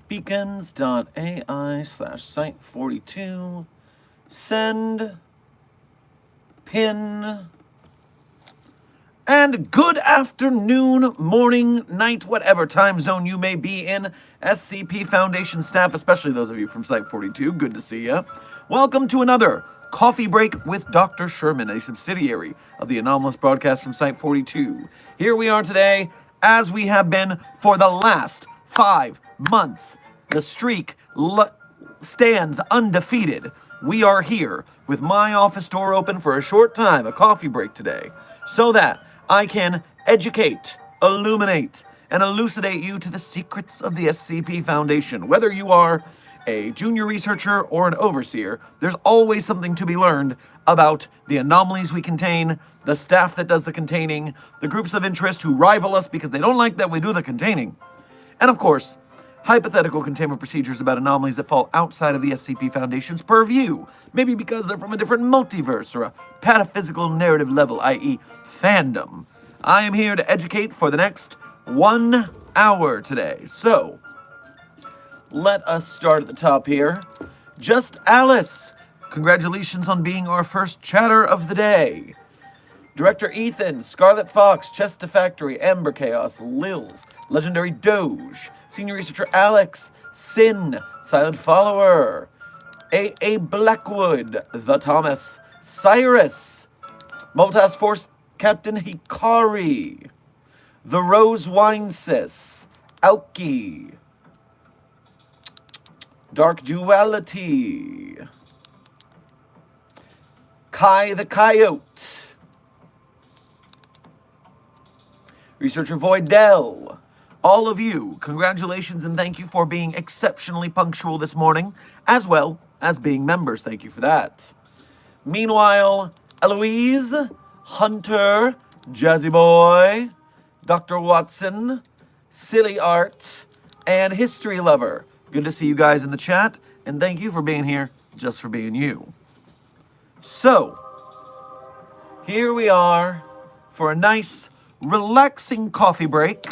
Beacons.ai/site42. Send. Pin. And good afternoon, morning, night, whatever time zone you may be in. SCP Foundation staff, especially those of you from Site 42, good to see ya. Welcome to another Coffee Break with Dr. Sherman, a subsidiary of the Anomalous broadcast from Site 42. Here we are today, as we have been for the last 5 months. The streak stands undefeated. We are here with my office door open for a short time, a coffee break today, so that I can educate, illuminate, and elucidate you to the secrets of the SCP Foundation. Whether you are a junior researcher or an overseer, there's always something to be learned about the anomalies we contain, the staff that does the containing, the groups of interest who rival us because they don't like that we do the containing, and of course, hypothetical containment procedures about anomalies that fall outside of the SCP Foundation's purview, maybe because they're from a different multiverse or a pataphysical narrative level, i.e. fandom. I am here to educate for the next 1 hour today. So, let us start at the top here. Just Alice, congratulations on being our first chatter of the day. Director Ethan, Scarlet Fox, Chesta Factory, Amber Chaos, Lils, Legendary Doge, Senior Researcher Alex, Sin, Silent Follower, A.A. Blackwood, The Thomas, Cyrus, Mobile Task Force Captain Hikari, The Rose Winesis, Aoki, Dark Duality, Kai the Coyote, Researcher Voidell. All of you, congratulations and thank you for being exceptionally punctual this morning, as well as being members. Thank you for that. Meanwhile, Eloise, Hunter, Jazzy Boy, Dr. Watson, Silly Art, and History Lover. Good to see you guys in the chat, and thank you for being here, just for being you. So, here we are for a nice, relaxing coffee break.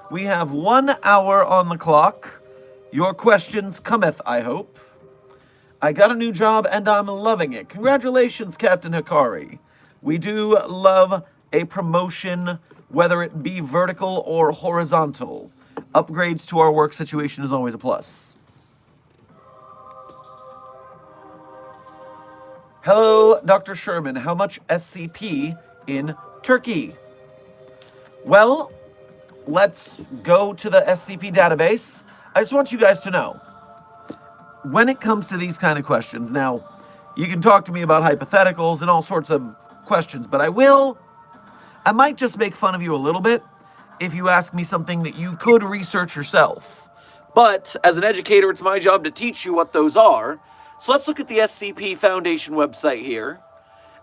We have 1 hour on the clock. Your questions cometh, I hope. I got a new job and I'm loving it. Congratulations, Captain Hikari. We do love a promotion, whether it be vertical or horizontal. Upgrades to our work situation is always a plus. Hello, Dr. Sherman. How much SCP in Turkey? Well, let's go to the SCP database. I just want you guys to know, when it comes to these kind of questions, now, you can talk to me about hypotheticals and all sorts of questions, but I might just make fun of you a little bit if you ask me something that you could research yourself. But as an educator, it's my job to teach you what those are. So let's look at the SCP Foundation website here.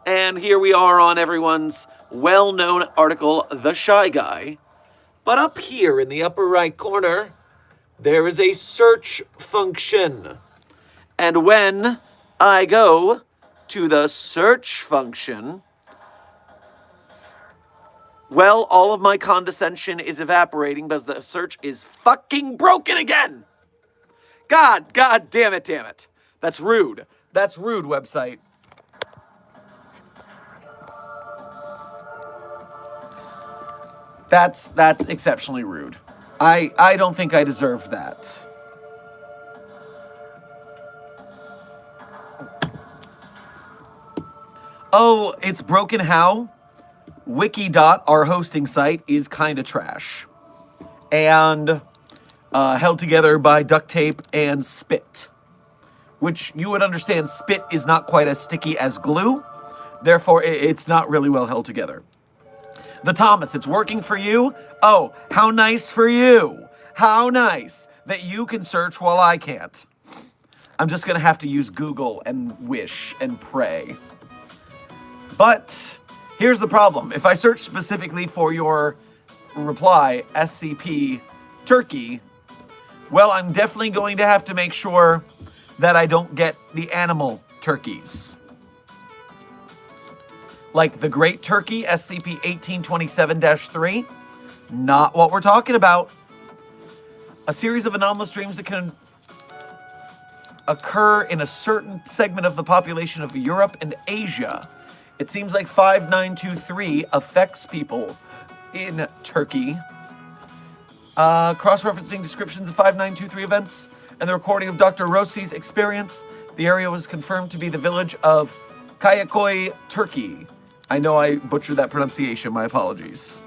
And here we are on everyone's well-known article, The Shy Guy. But up here in the upper right corner, there is a search function. And when I go to the search function, well, all of my condescension is evaporating because the search is fucking broken again. God damn it. That's rude. That's rude, website. That's exceptionally rude. I don't think I deserved that. Oh, it's broken how? Wikidot, our hosting site, is kind of trash. And held together by duct tape and spit. Which you would understand spit is not quite as sticky as glue. Therefore, it's not really well held together. The Thomas, it's working for you? Oh, how nice for you. How nice that you can search while I can't. I'm just going to have to use Google and wish and pray. But here's the problem. If I search specifically for your reply, SCP Turkey, well, I'm definitely going to have to make sure that I don't get the animal turkeys. Like the Great Turkey, SCP-1827-3. Not what we're talking about. A series of anomalous dreams that can occur in a certain segment of the population of Europe and Asia. It seems like 5923 affects people in Turkey. Cross-referencing descriptions of 5923 events and the recording of Dr. Rossi's experience, the area was confirmed to be the village of Kayakoy, Turkey. I know I butchered that pronunciation, my apologies.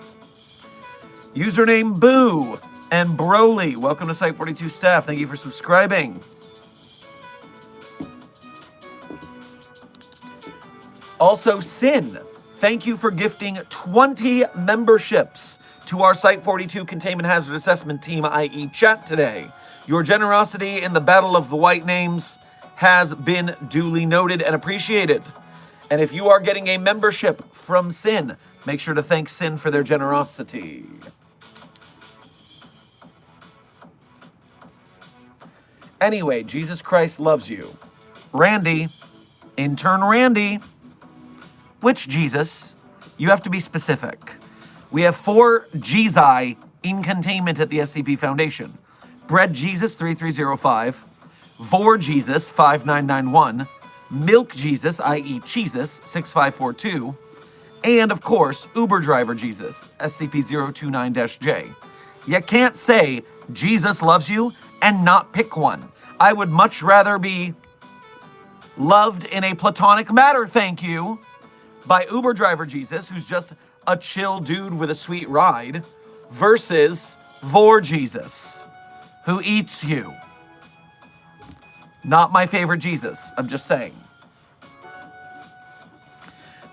Username Boo and Broly, welcome to Site42 staff. Thank you for subscribing. Also, Sin, thank you for gifting 20 memberships to our Site42 Containment Hazard Assessment Team, i.e. chat today. Your generosity in the Battle of the White Names has been duly noted and appreciated. And if you are getting a membership from Sin, make sure to thank Sin for their generosity. Anyway, Jesus Christ loves you. Randy, intern Randy. Which Jesus? You have to be specific. We have 4 Jesus in containment at the SCP Foundation. Bread Jesus 3305, Vor Jesus 5991, Milk Jesus, i.e. Jesus 6542, and of course, Uber Driver Jesus, SCP-029-J. You can't say Jesus loves you and not pick one. I would much rather be loved in a platonic matter, thank you, by Uber Driver Jesus, who's just a chill dude with a sweet ride, versus Vor Jesus, who eats you. Not my favorite Jesus, I'm just saying.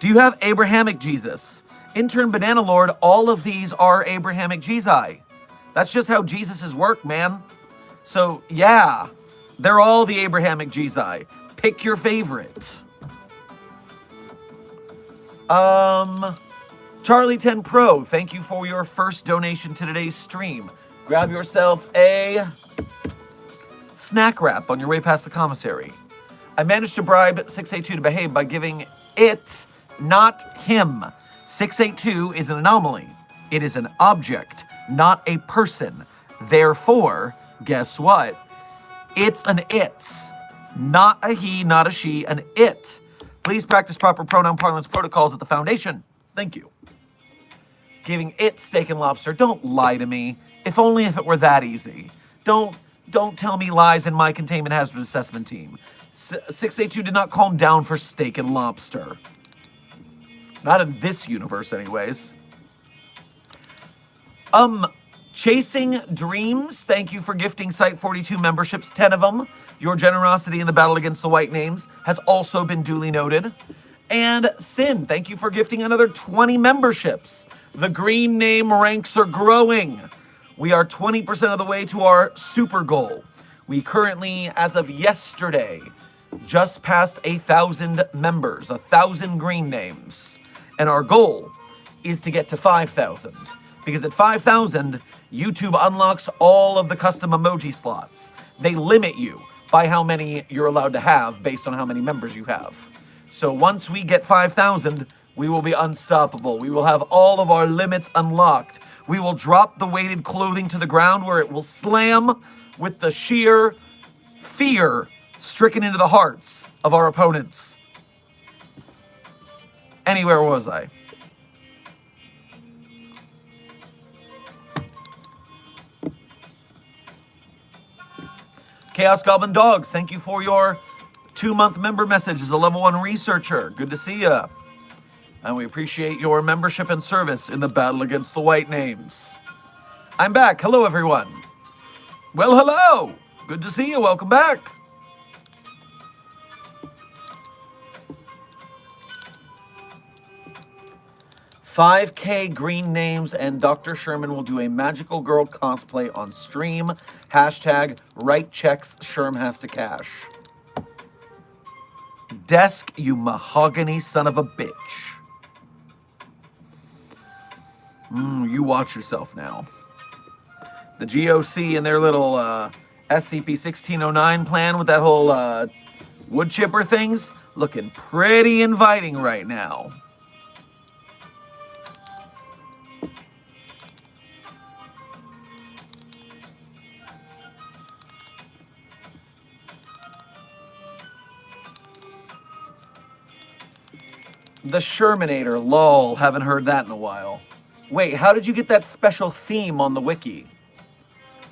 Do you have Abrahamic Jesus? Intern Banana Lord, all of these are Abrahamic Jesus. That's just how Jesuses work, man. So, yeah, they're all the Abrahamic Jesus. Pick your favorite. Charlie 10 Pro, thank you for your first donation to today's stream. Grab yourself a snack wrap on your way past the commissary. I managed to bribe 682 to behave by giving it, not him. 682 is an anomaly. It is an object, not a person. Therefore, guess what? It's an it's. Not a he, not a she, an it. Please practice proper pronoun parlance protocols at the Foundation. Thank you. Giving it steak and lobster. Don't lie to me. If only if it were that easy. Don't tell me lies in my containment hazard assessment team. 682 did not calm down for steak and lobster. Not in this universe, anyways. Chasing Dreams, thank you for gifting Site42 memberships, 10 of them. Your generosity in the battle against the White Names has also been duly noted. And Sin, thank you for gifting another 20 memberships. The green name ranks are growing. We are 20% of the way to our super goal. We currently, as of yesterday, just passed 1,000 members, 1,000 green names. And our goal is to get to 5,000. Because at 5,000, YouTube unlocks all of the custom emoji slots. They limit you by how many you're allowed to have based on how many members you have. So once we get 5,000, we will be unstoppable. We will have all of our limits unlocked. We will drop the weighted clothing to the ground where it will slam with the sheer fear stricken into the hearts of our opponents. Anywhere was I? Chaos Goblin Dogs, thank you for your 2-month member message is a level 1 researcher. Good to see ya. And we appreciate your membership and service in the battle against the white names. I'm back. Hello, everyone. Well, hello. Good to see you. Welcome back. $5K green names and Dr. Sherman will do a magical girl cosplay on stream. Hashtag write checks Sherm has to cash. Desk, you mahogany son of a bitch. You watch yourself now. The GOC and their little SCP-1609 plan with that whole wood chipper things looking pretty inviting right now. The Shermanator, lol, haven't heard that in a while. Wait, how did you get that special theme on the wiki?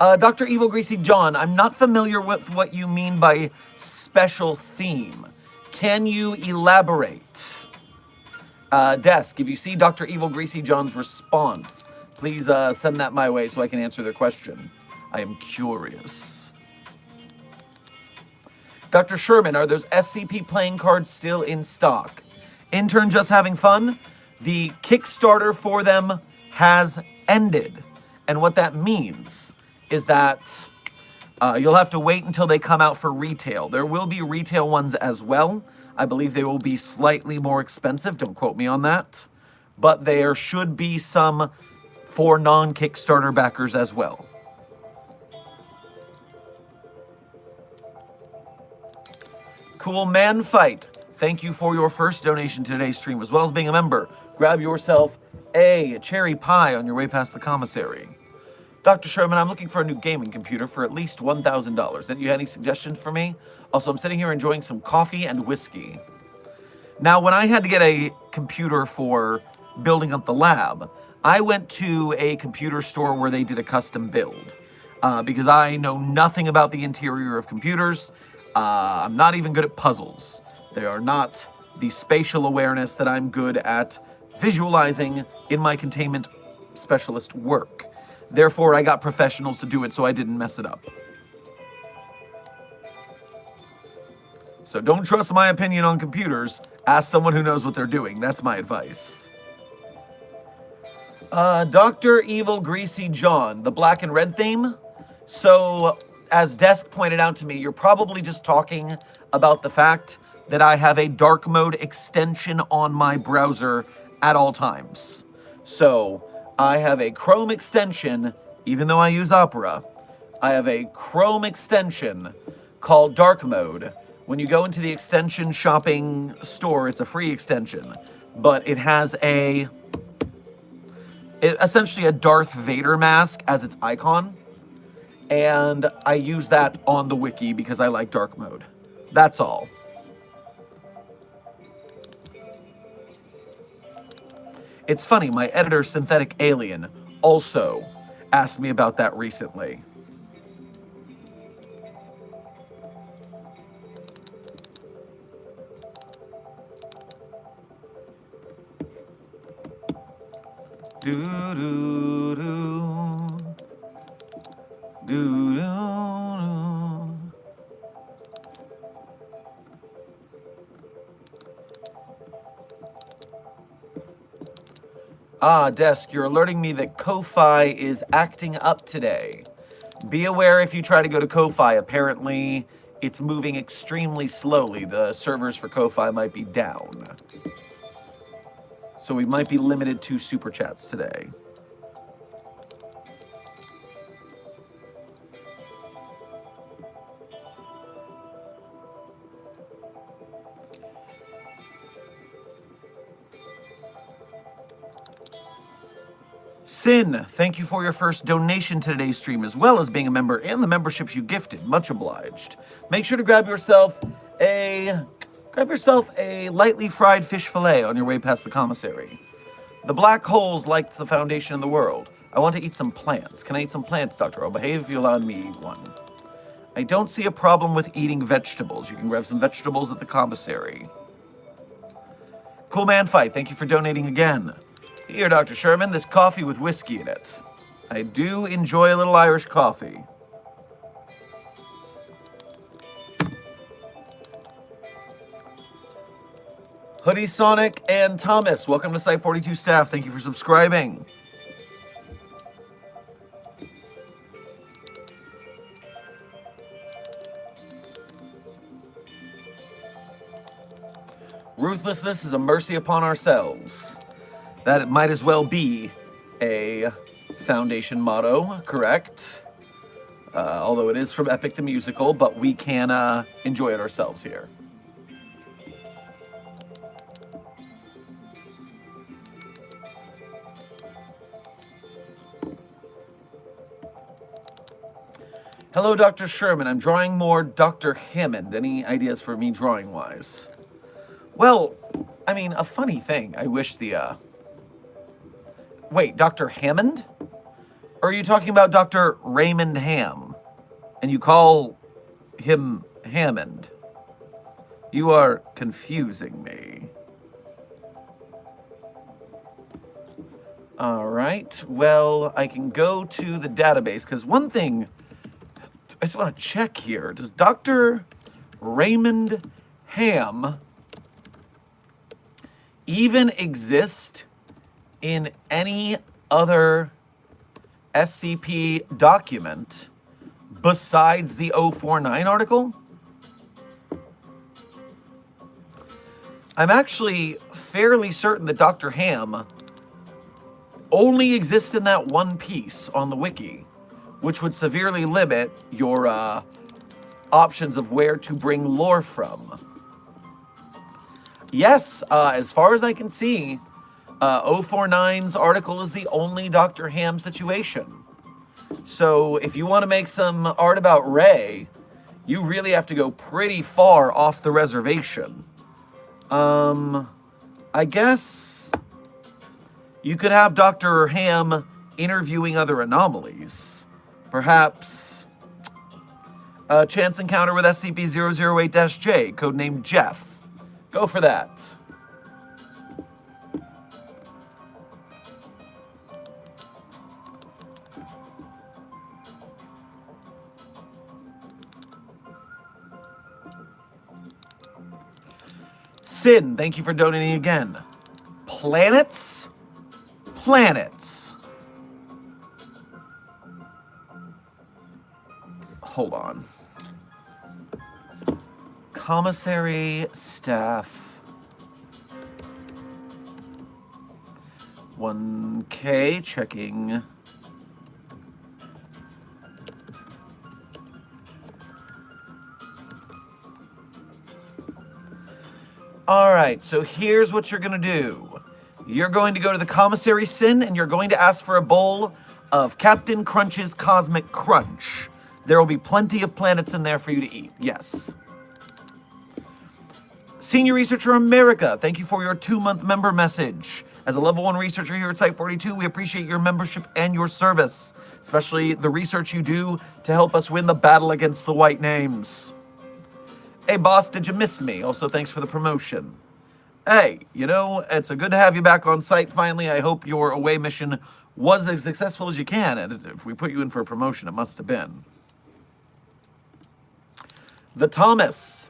Dr. Evil Greasy John, I'm not familiar with what you mean by special theme. Can you elaborate? Desk, if you see Dr. Evil Greasy John's response, please send that my way so I can answer their question. I am curious. Dr. Sherman, are those SCP playing cards still in stock? Intern just having fun? The Kickstarter for them has ended. And what that means is that you'll have to wait until they come out for retail. There will be retail ones as well. I believe they will be slightly more expensive. Don't quote me on that. But there should be some for non-Kickstarter backers as well. Cool Man Fight. Thank you for your first donation to today's stream, as well as being a member. Grab yourself a cherry pie on your way past the commissary. Dr. Sherman, I'm looking for a new gaming computer for at least $1,000. Any you have any suggestions for me? Also, I'm sitting here enjoying some coffee and whiskey. Now, when I had to get a computer for building up the lab, I went to a computer store where they did a custom build. Because I know nothing about the interior of computers. I'm not even good at puzzles. They are not the spatial awareness that I'm good at visualizing in my containment specialist work. Therefore, I got professionals to do it so I didn't mess it up. So don't trust my opinion on computers. Ask someone who knows what they're doing. That's my advice. Dr. Evil Greasy John, the black and red theme. So, as Desk pointed out to me, you're probably just talking about the fact that I have a dark mode extension on my browser at all times. So, I have a Chrome extension, even though I use Opera. I have a Chrome extension called Dark Mode. When you go into the extension shopping store, it's a free extension, but it has essentially a Darth Vader mask as its icon. And I use that on the wiki because I like Dark Mode. That's all. It's funny, my editor, Synthetic Alien, also asked me about that recently. Do-do-do. Do-do-do. Desk, you're alerting me that Ko-Fi is acting up today. Be aware if you try to go to Ko-Fi. Apparently, it's moving extremely slowly. The servers for Ko-Fi might be down. So we might be limited to super chats today. Sin, thank you for your first donation to today's stream, as well as being a member and the memberships you gifted. Much obliged. Make sure to grab yourself a lightly fried fish fillet on your way past the commissary. The black holes liked the foundation of the world. I want to eat some plants. Can I eat some plants, Dr. O? Behave if you allow me to eat one. I don't see a problem with eating vegetables. You can grab some vegetables at the commissary. Cool Man Fight, thank you for donating again. Here, Dr. Sherman, this coffee with whiskey in it. I do enjoy a little Irish coffee. Hoodie Sonic and Thomas, welcome to Site 42 staff. Thank you for subscribing. Ruthlessness is a mercy upon ourselves. That might as well be a Foundation motto, correct? Although it is from Epic the Musical, but we can enjoy it ourselves here. Hello, Dr. Sherman. I'm drawing more Dr. Hammond. Any ideas for me drawing-wise? Well, I mean, a funny thing. I wish the, Wait, Dr. Hammond? Or are you talking about Dr. Raymond Ham? And you call him Hammond? You are confusing me. All right. Well, I can go to the database, because one thing... I just want to check here. Does Dr. Raymond Ham even exist in any other SCP document besides the 049 article? I'm actually fairly certain that Dr. Ham only exists in that one piece on the wiki, which would severely limit your options of where to bring lore from. Yes, as far as I can see, 049's article is the only Dr. Ham situation. So if you want to make some art about Ray, you really have to go pretty far off the reservation. I guess you could have Dr. Ham interviewing other anomalies. Perhaps a chance encounter with SCP-008-J, codenamed Jeff. Go for that. Sin, thank you for donating again. Planets? Planets. Hold on. Commissary staff. 1K, checking. Alright, so here's what you're gonna do. You're going to go to the Commissary Sin, and you're going to ask for a bowl of Captain Crunch's Cosmic Crunch. There will be plenty of planets in there for you to eat, yes. Senior Researcher America, thank you for your 2-month member message. As a level 1 researcher here at Site 42, we appreciate your membership and your service, especially the research you do to help us win the battle against the white names. Hey boss, did you miss me? Also, thanks for the promotion. Hey, you know, it's a good to have you back on site finally. I hope your away mission was as successful as you can, and if we put you in for a promotion, it must have been. The Thomas,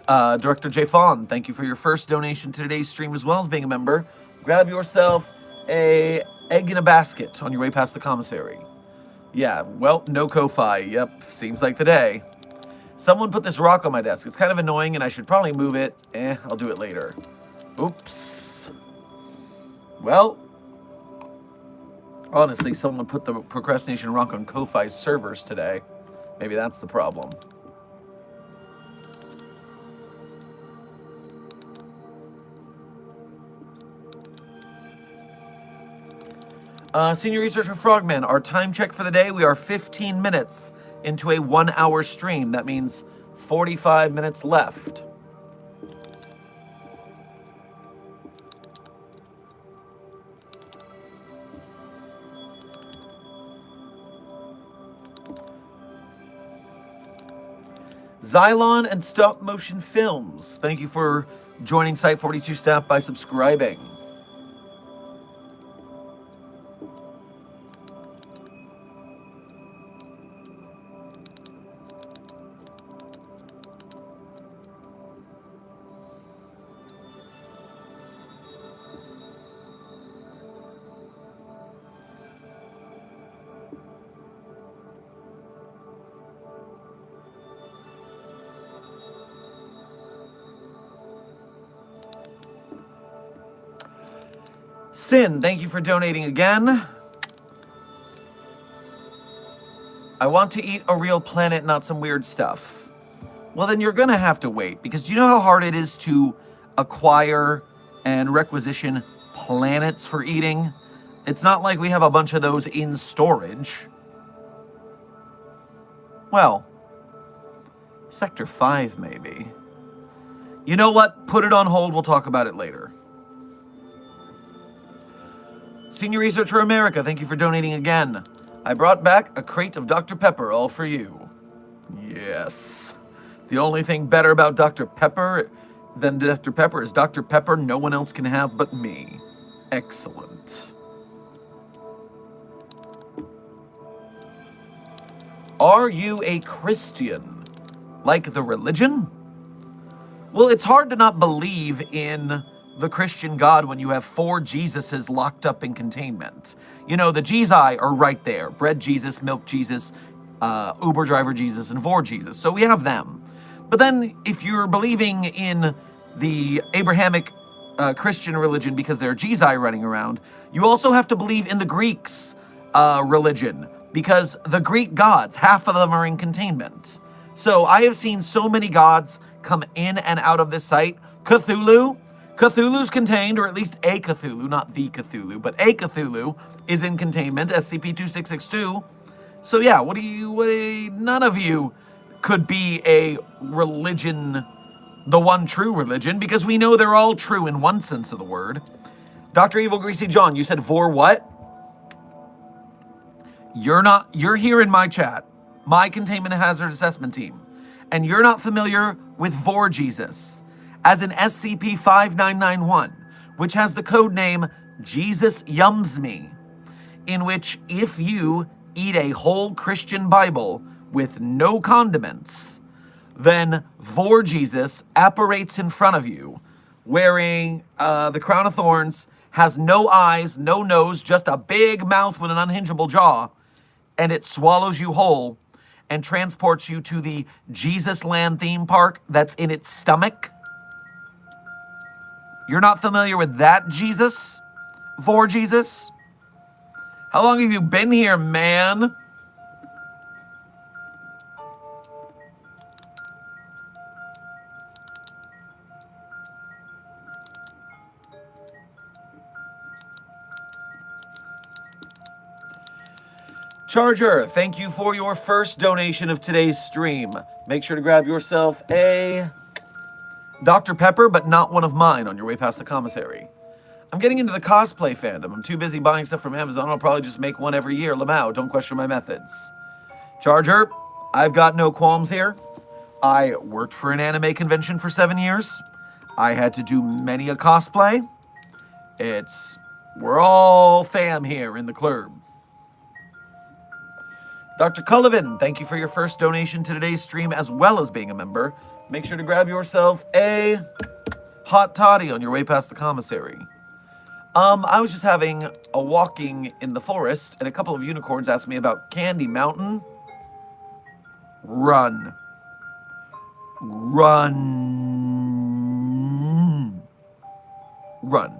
Director J. Fawn, thank you for your first donation to today's stream as well as being a member. Grab yourself a egg in a basket on your way past the commissary. Yeah, well, no Ko-Fi. Yep, seems like the day. Someone put this rock on my desk. It's kind of annoying and I should probably move it. I'll do it later. Oops. Well, honestly, someone put the procrastination rock on Ko-Fi's servers today. Maybe that's the problem. Senior Researcher Frogman, our time check for the day, we are 15 minutes into a 1-hour stream. That means 45 minutes left. Xylon and Stop Motion Films, thank you for joining Site 42 staff by subscribing. Sin, thank you for donating again. I want to eat a real planet, not some weird stuff. Well, then you're gonna have to wait, because do you know how hard it is to acquire and requisition planets for eating? It's not like we have a bunch of those in storage. Well, Sector 5 maybe. You know what? Put it on hold, we'll talk about it later. Senior Researcher America, thank you for donating again. I brought back a crate of Dr. Pepper, all for you. Yes. The only thing better about Dr. Pepper than Dr. Pepper is Dr. Pepper no one else can have but me. Excellent. Are you a Christian? Like the religion? Well, it's hard to not believe in the Christian God when you have 4 Jesuses locked up in containment. You know, the Jezi are right there. Bread Jesus, milk Jesus, Uber driver Jesus, and Vor Jesus. So we have them. But then if you're believing in the Abrahamic Christian religion because there are Jezi running around, you also have to believe in the Greeks' religion because the Greek gods, half of them are in containment. So I have seen so many gods come in and out of this site. Cthulhu's contained, or at least a Cthulhu, not the Cthulhu, but a Cthulhu is in containment, SCP-2662. So yeah, none of you could be a religion, the one true religion, because we know they're all true in one sense of the word. Dr. Evil Greasy John, you said Vor what? You're here in my chat, my containment hazard assessment team, and you're not familiar with Vor Jesus, as in SCP-5991, which has the code name Jesus Yums Me, in which if you eat a whole Christian Bible with no condiments, then Vor Jesus apparates in front of you, wearing the crown of thorns, has no eyes, no nose, just a big mouth with an unhingeable jaw, and it swallows you whole and transports you to the Jesus Land theme park that's in its stomach. You're not familiar with that Jesus? Vor Jesus? How long have you been here, man? Charger, thank you for your first donation of today's stream. Make sure to grab yourself a Dr. Pepper, but not one of mine on your way past the commissary. I'm getting into the cosplay fandom. I'm too busy buying stuff from Amazon. I'll probably just make one every year. Lamau, don't question my methods. Charger, I've got no qualms here. I worked for an anime convention for 7 years. I had to do many a cosplay. We're all fam here in the club. Dr. Cullivan, thank you for your first donation to today's stream as well as being a member. Make sure to grab yourself a hot toddy on your way past the commissary. I was just having a walking in the forest and a couple of unicorns asked me about Candy Mountain. Run. Run. Run.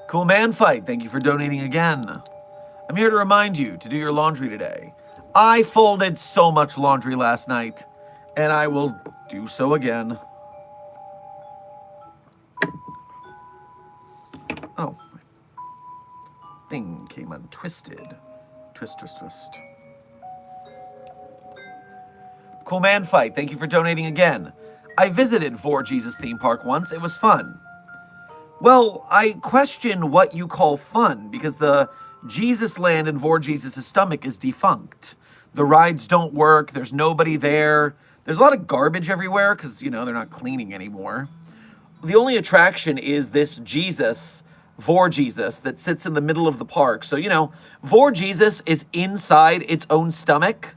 Cool Man Fight, thank you for donating again. I'm here to remind you to do your laundry today. I folded so much laundry last night, and I will do so again. Oh, my thing came untwisted. Twist, twist, twist. Cool Man Fight, thank you for donating again. I visited Vor Jesus theme park once. It was fun. Well, I question what you call fun, because the Jesus Land in Vor Jesus' stomach is defunct. The rides don't work. There's nobody there. There's a lot of garbage everywhere because, they're not cleaning anymore. The only attraction is this Jesus, Vor Jesus, that sits in the middle of the park. So, Vor Jesus is inside its own stomach,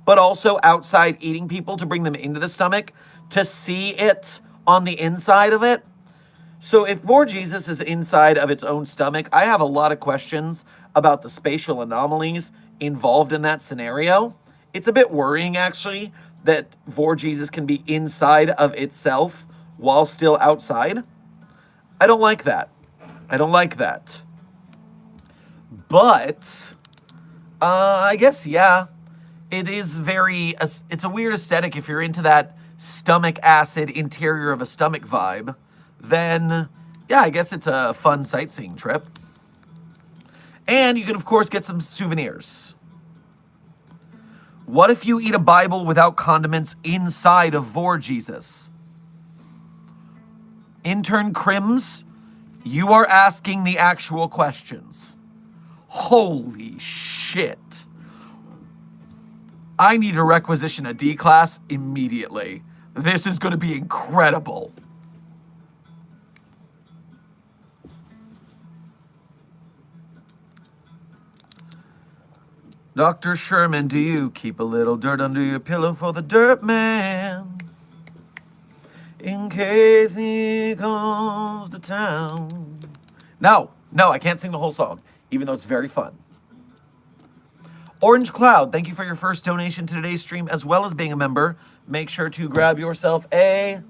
but also outside eating people to bring them into the stomach to see it on the inside of it. So if Vor Jesus is inside of its own stomach, I have a lot of questions about the spatial anomalies involved in that scenario. It's a bit worrying, actually, that Vor Jesus can be inside of itself while still outside. I don't like that. I don't like that. But, I guess, yeah, it is it's a weird aesthetic. If you're into that stomach acid interior of a stomach vibe, then, yeah, I guess it's a fun sightseeing trip. And you can, of course, get some souvenirs. What if you eat a Bible without condiments inside of Vor Jesus? Intern Crims, you are asking the actual questions. Holy shit. I need to requisition a D class immediately. This is going to be incredible. Dr. Sherman, do you keep a little dirt under your pillow for the dirt man? In case he comes to town. No, I can't sing the whole song, even though it's very fun. Orange Cloud, thank you for your first donation to today's stream, as well as being a member. Make sure to grab yourself a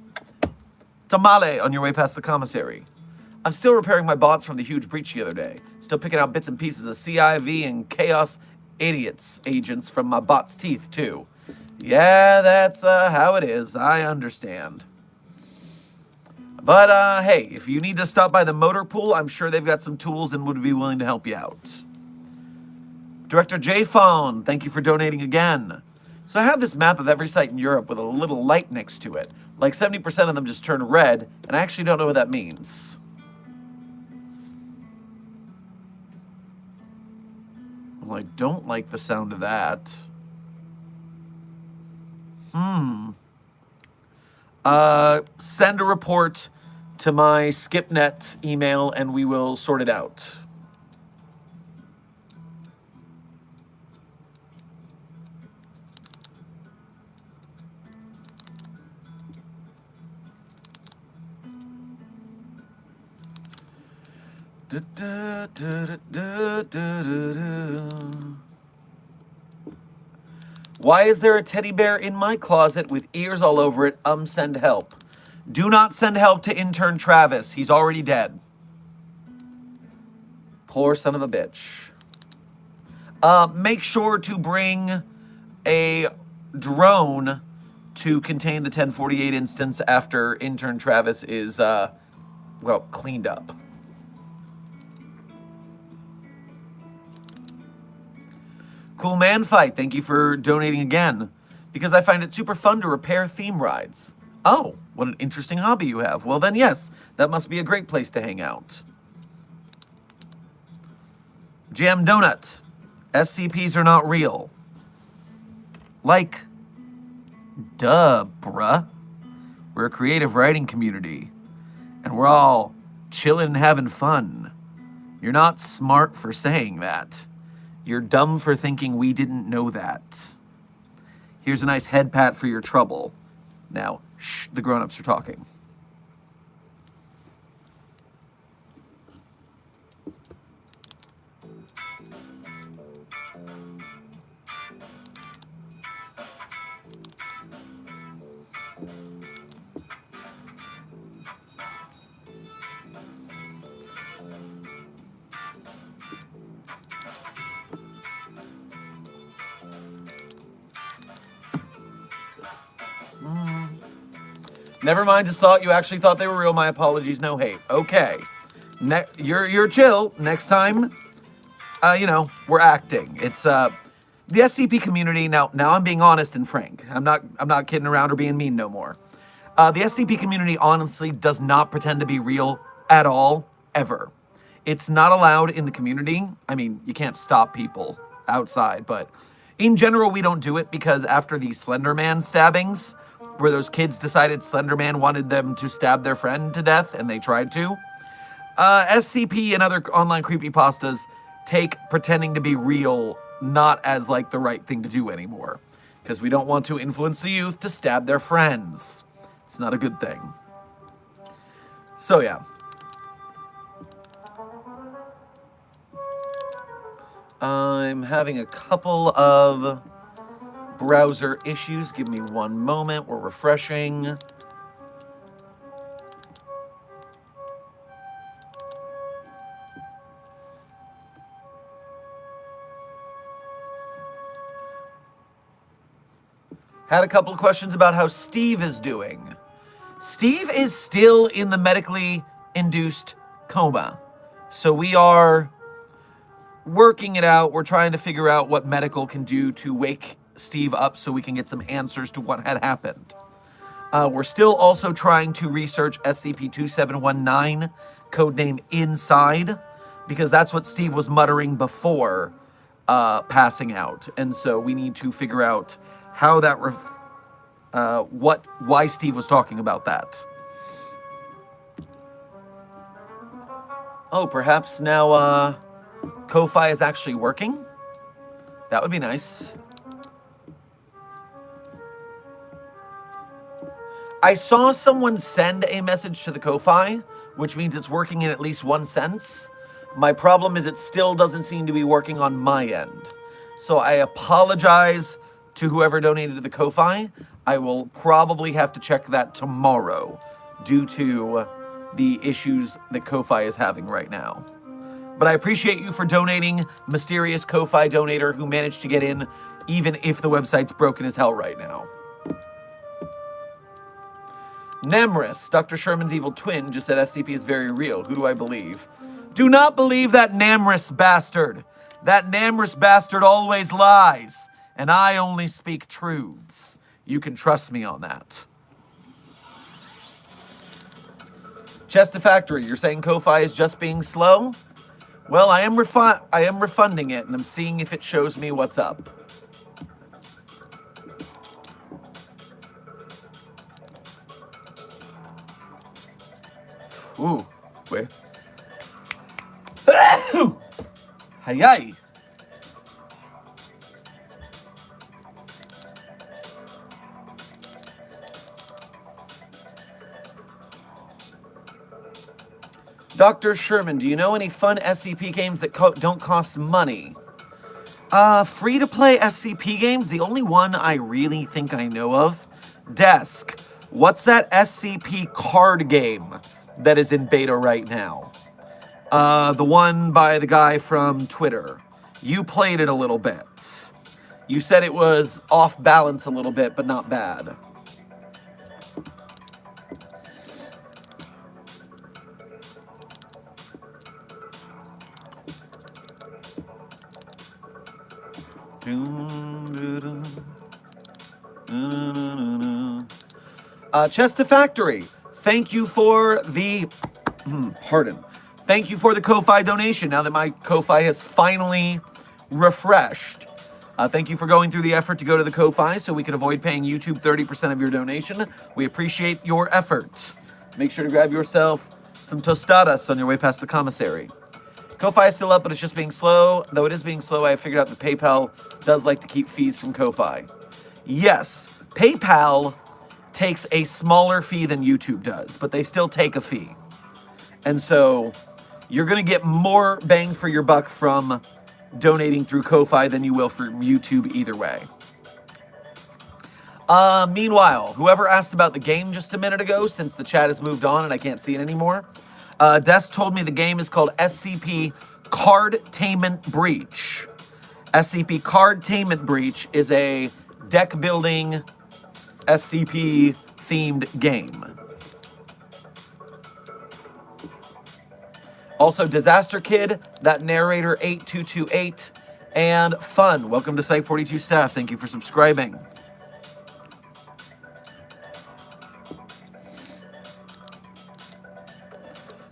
tamale on your way past the commissary. I'm still repairing my bots from the huge breach the other day. Still picking out bits and pieces of CIV and Chaos agents from my bot's teeth, too. Yeah, that's how it is. I understand. But, hey, if you need to stop by the motor pool, I'm sure they've got some tools and would be willing to help you out. Director J Phone, thank you for donating again. So I have this map of every site in Europe with a little light next to it. Like 70% of them just turn red, and I actually don't know what that means. Well, I don't like the sound of that. Send a report to my SkipNet email and we will sort it out. Why is there a teddy bear in my closet with ears all over it? Send help. Do not send help to intern Travis. He's already dead. Poor son of a bitch. Make sure to bring a drone to contain the 1048 instance after intern Travis is, cleaned up. Cool Man Fight, thank you for donating again. Because I find it super fun to repair theme rides. Oh, what an interesting hobby you have. Well then, yes, that must be a great place to hang out. Jam Donut, SCPs are not real. Like, duh, bruh. We're a creative writing community. And we're all chilling and having fun. You're not smart for saying that. You're dumb for thinking we didn't know that. Here's a nice head pat for your trouble. Now, shh, the grown-ups are talking. Never mind, just thought you actually thought they were real. My apologies, no hate. Okay. You're chill. Next time, we're acting. It's the SCP community. Now I'm being honest and frank. I'm not kidding around or being mean no more. The SCP community honestly does not pretend to be real at all, ever. It's not allowed in the community. I mean, you can't stop people outside, but In general, we don't do it because after the Slender Man stabbings, where those kids decided Slender Man wanted them to stab their friend to death, and they tried to, SCP and other online creepypastas take pretending to be real not as, like, the right thing to do anymore. Because we don't want to influence the youth to stab their friends. It's not a good thing. So, yeah. I'm having a couple of browser issues. Give me one moment. We're refreshing. Had a couple of questions about how Steve is doing. Steve is still in the medically induced coma. So we are working it out. We're trying to figure out what medical can do to wake Steve up so we can get some answers to what had happened. We're still also trying to research SCP-2719, codename Inside, because that's what Steve was muttering before passing out. And so we need to figure out how that, why Steve was talking about that. Oh, perhaps now, Ko-Fi is actually working? That would be nice. I saw someone send a message to the Ko-Fi, which means it's working in at least one sense. My problem is it still doesn't seem to be working on my end. So I apologize to whoever donated to the Ko-Fi. I will probably have to check that tomorrow due to the issues that Ko-Fi is having right now. But I appreciate you for donating, mysterious Ko-Fi donator who managed to get in even if the website's broken as hell right now. Nemris, Dr. Sherman's evil twin, just said SCP is very real. Who do I believe? Do not believe that Nemris bastard. That Nemris bastard always lies, and I only speak truths. You can trust me on that. Chester Factory, you're saying Ko-Fi is just being slow? Well, I am refunding it, and I'm seeing if it shows me what's up. Ooh, wait. Hi-yi. Dr. Sherman, do you know any fun SCP games that don't cost money? Free-to-play SCP games? The only one I really think I know of? Desk. What's that SCP card game that is in beta right now? The one by the guy from Twitter. You played it a little bit. You said it was off balance a little bit, but not bad. Chester Factory, thank you for the thank you for the Ko-Fi donation. Now that my Ko-Fi has finally refreshed, thank you for going through the effort to go to the Ko-Fi so we can avoid paying YouTube 30% of your donation. We appreciate your effort. Make sure to grab yourself some tostadas on your way past the commissary. Ko-Fi is still up, but it's just being slow. Though it is being slow, I have figured out that PayPal does like to keep fees from Ko-Fi. Yes, PayPal takes a smaller fee than YouTube does, but they still take a fee. And so you're going to get more bang for your buck from donating through Ko-Fi than you will from YouTube either way. Meanwhile, whoever asked about the game just a minute ago, since the chat has moved on and I can't see it anymore, Des told me the game is called SCP Containment Breach. SCP Containment Breach is a deck building SCP themed game. Also, Disaster Kid, that narrator 8228, and Fun. Welcome to Site 42 staff. Thank you for subscribing.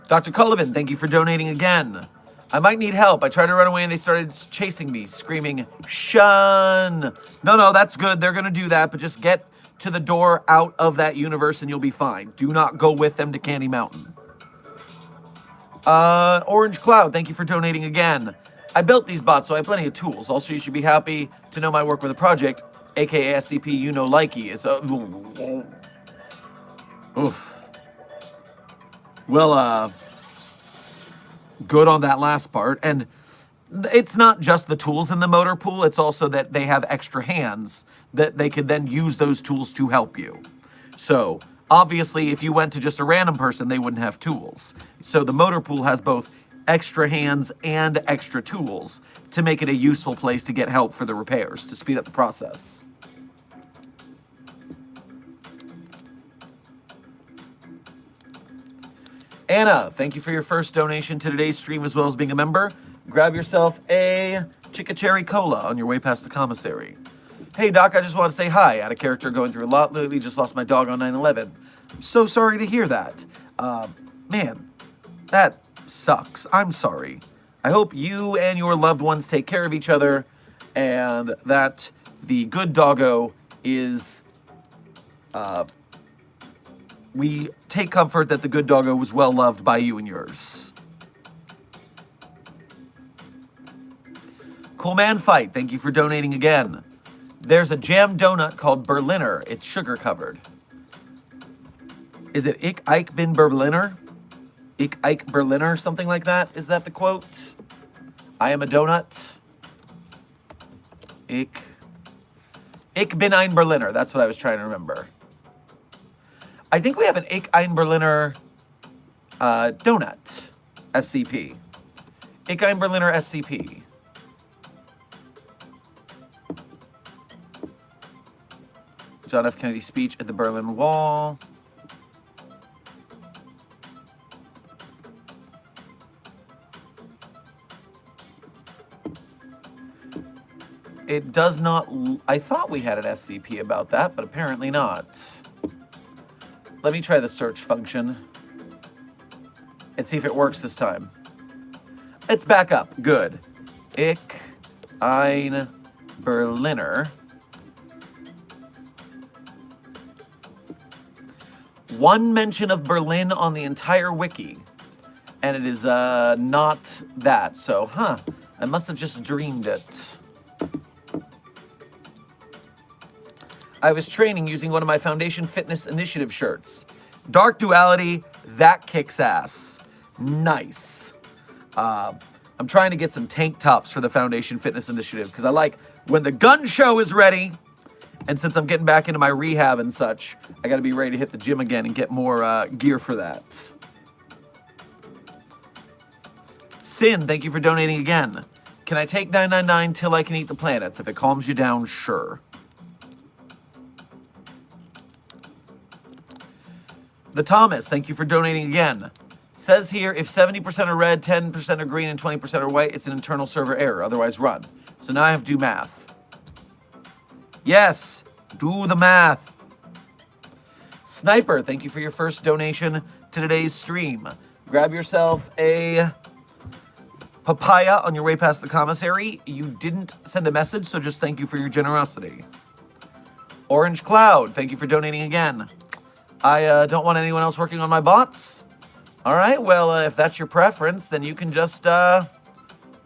Dr. Cullivan, thank you for donating again. I might need help. I tried to run away and they started chasing me, screaming, "Shun!" No, that's good. They're going to do that, but just get to the door out of that universe and you'll be fine. Do not go with them to Candy Mountain. Orange Cloud, thank you for donating again. I built these bots, so I have plenty of tools. Also, you should be happy to know my work with the project, aka SCP You Know Likey, is oof. Well, good on that last part. And it's not just the tools in the motor pool, it's also that they have extra hands that they could then use those tools to help you. So, obviously, if you went to just a random person, they wouldn't have tools. So the motor pool has both extra hands and extra tools to make it a useful place to get help for the repairs, to speed up the process. Anna, thank you for your first donation to today's stream as well as being a member. Grab yourself a Chica Cherry Cola on your way past the commissary. Hey Doc, I just want to say hi. I had a character going through a lot lately, just lost my dog on 9/11. I'm so sorry to hear that. Man, that sucks. I'm sorry. I hope you and your loved ones take care of each other and that the good doggo is, we take comfort that the good doggo was well loved by you and yours. Cool Man Fight, thank you for donating again. There's a jam donut called Berliner. It's sugar covered. Is it Ich Eich bin Berliner? Ich Eich Berliner, something like that? Is that the quote? I am a donut. Ich bin ein Berliner. That's what I was trying to remember. I think we have an Ich ein Berliner donut. SCP. Ich ein Berliner SCP. John F. Kennedy speech at the Berlin Wall. It does not... I thought we had an SCP about that, but apparently not. Let me try the search function and see if it works this time. It's back up. Good. Ich ein Berliner. One mention of Berlin on the entire wiki, and it is not that. So, I must have just dreamed it. I was training using one of my Foundation Fitness Initiative shirts. Dark Duality, that kicks ass. Nice. I'm trying to get some tank tops for the Foundation Fitness Initiative because I like when the gun show is ready. And since I'm getting back into my rehab and such, I got to be ready to hit the gym again and get more gear for that. Sin, thank you for donating again. Can I take 999 till I can eat the planets? If it calms you down, sure. The Thomas, thank you for donating again. Says here, if 70% are red, 10% are green, and 20% are white, it's an internal server error. Otherwise, run. So now I have to do math. Yes, do the math. Sniper, thank you for your first donation to today's stream. Grab yourself a papaya on your way past the commissary. You didn't send a message, so just thank you for your generosity. Orange Cloud, thank you for donating again. I don't want anyone else working on my bots. All right, well, if that's your preference, then you can just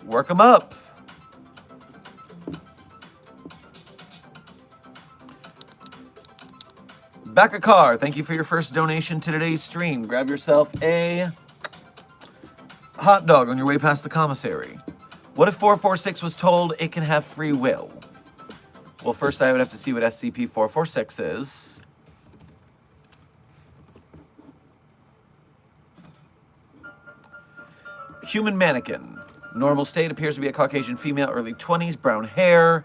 work them up. Bakakar, thank you for your first donation to today's stream. Grab yourself a hot dog on your way past the commissary. What if 446 was told it can have free will? Well, first I would have to see what SCP-446 is. Human mannequin. Normal state appears to be a Caucasian female, early 20s, brown hair,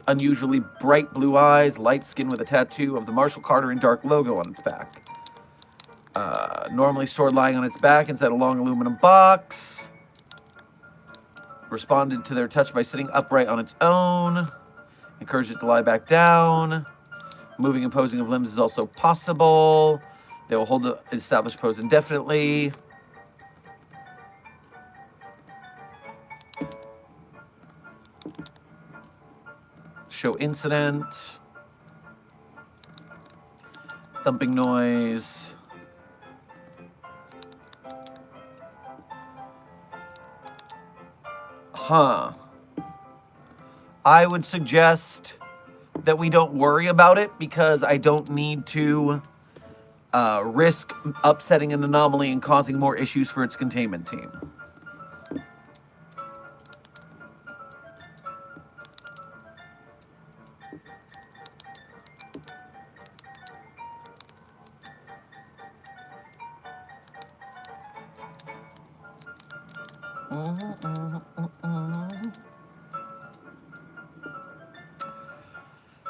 unusually bright blue eyes, light skin with a tattoo of the Marshall Carter and Dark logo on its back. Normally stored lying on its back inside a long aluminum box. Responded to their touch by sitting upright on its own. Encouraged it to lie back down. Moving and posing of limbs is also possible. They will hold the established pose indefinitely. Show incident. Thumping noise. Huh. I would suggest that we don't worry about it because I don't need to risk upsetting an anomaly and causing more issues for its containment team.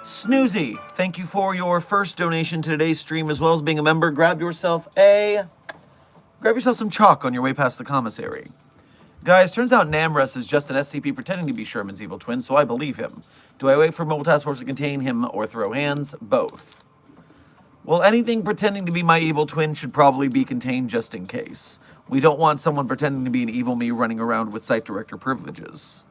Snoozy, thank you for your first donation to today's stream, as well as being a member. Grab yourself some chalk on your way past the commissary. Guys, turns out Namrus is just an SCP pretending to be Sherman's evil twin, so I believe him. Do I wait for Mobile Task Force to contain him or throw hands? Both. Well, anything pretending to be my evil twin should probably be contained just in case. We don't want someone pretending to be an evil me running around with site director privileges.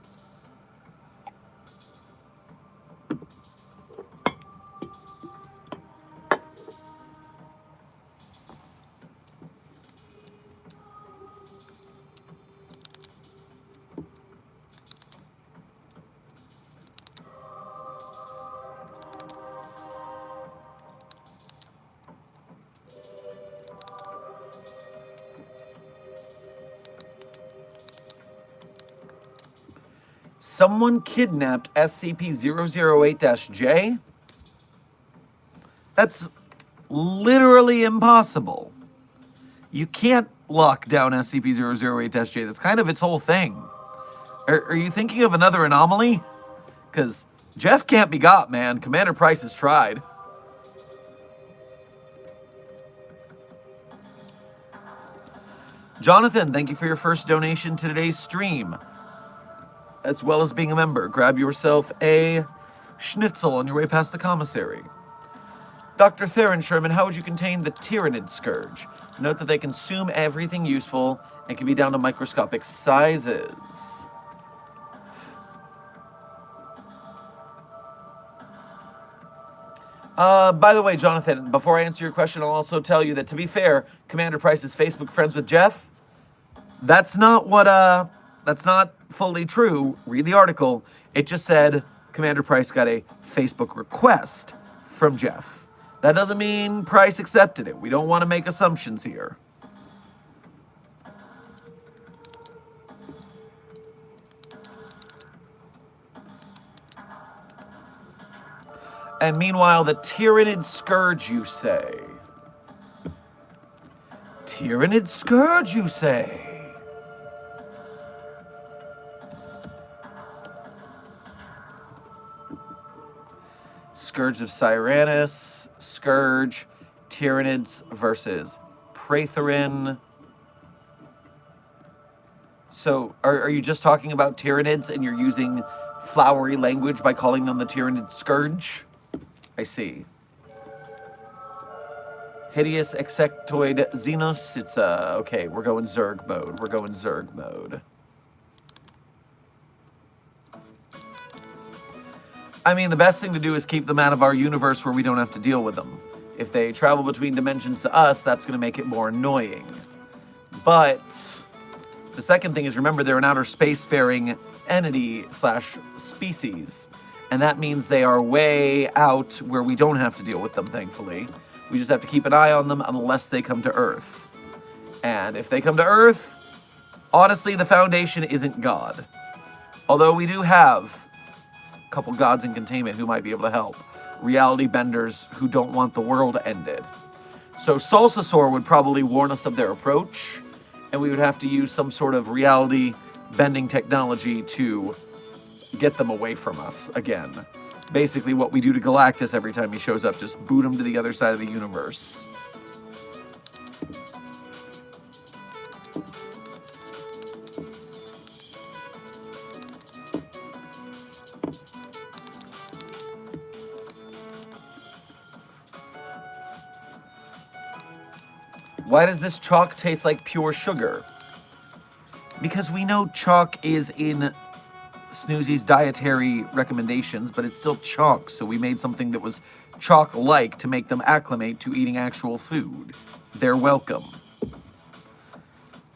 Someone kidnapped SCP-008-J? That's literally impossible. You can't lock down SCP-008-J. That's kind of its whole thing. Are you thinking of another anomaly? Because Jeff can't be got, man. Commander Price has tried. Jonathan, thank you for your first donation to today's stream, as well as being a member. Grab yourself a schnitzel on your way past the commissary. Dr. Theron Sherman, how would you contain the Tyrannid Scourge? Note that they consume everything useful and can be down to microscopic sizes. By the way, Jonathan, before I answer your question, I'll also tell you that, to be fair, Commander Price is Facebook friends with Jeff. That's not fully true. Read the article. It just said Commander Price got a Facebook request from Jeff. That doesn't mean Price accepted it. We don't want to make assumptions here. And meanwhile, the Tyrannid Scourge, you say? Tyrannid Scourge, you say? Scourge of Cyranus, Scourge, Tyrannids versus Praetherin. So, are you just talking about Tyrannids and you're using flowery language by calling them the Tyrannid Scourge? I see. Hideous Exectoid Xenos. It's, okay, we're going Zerg mode. We're going Zerg mode. I mean, the best thing to do is keep them out of our universe where we don't have to deal with them. If they travel between dimensions to us, that's going to make it more annoying. But the second thing is, remember, they're an outer space-faring entity/species. And that means they are way out where we don't have to deal with them, thankfully. We just have to keep an eye on them unless they come to Earth. And if they come to Earth, honestly, the Foundation isn't God. Although we do have a couple gods in containment who might be able to help. Reality benders who don't want the world ended. So Salsasaur would probably warn us of their approach, and we would have to use some sort of reality bending technology to get them away from us again. Basically what we do to Galactus every time he shows up, just boot him to the other side of the universe. Why does this chalk taste like pure sugar? Because we know chalk is in Snoozy's dietary recommendations, but it's still chalk, so we made something that was chalk-like to make them acclimate to eating actual food. They're welcome.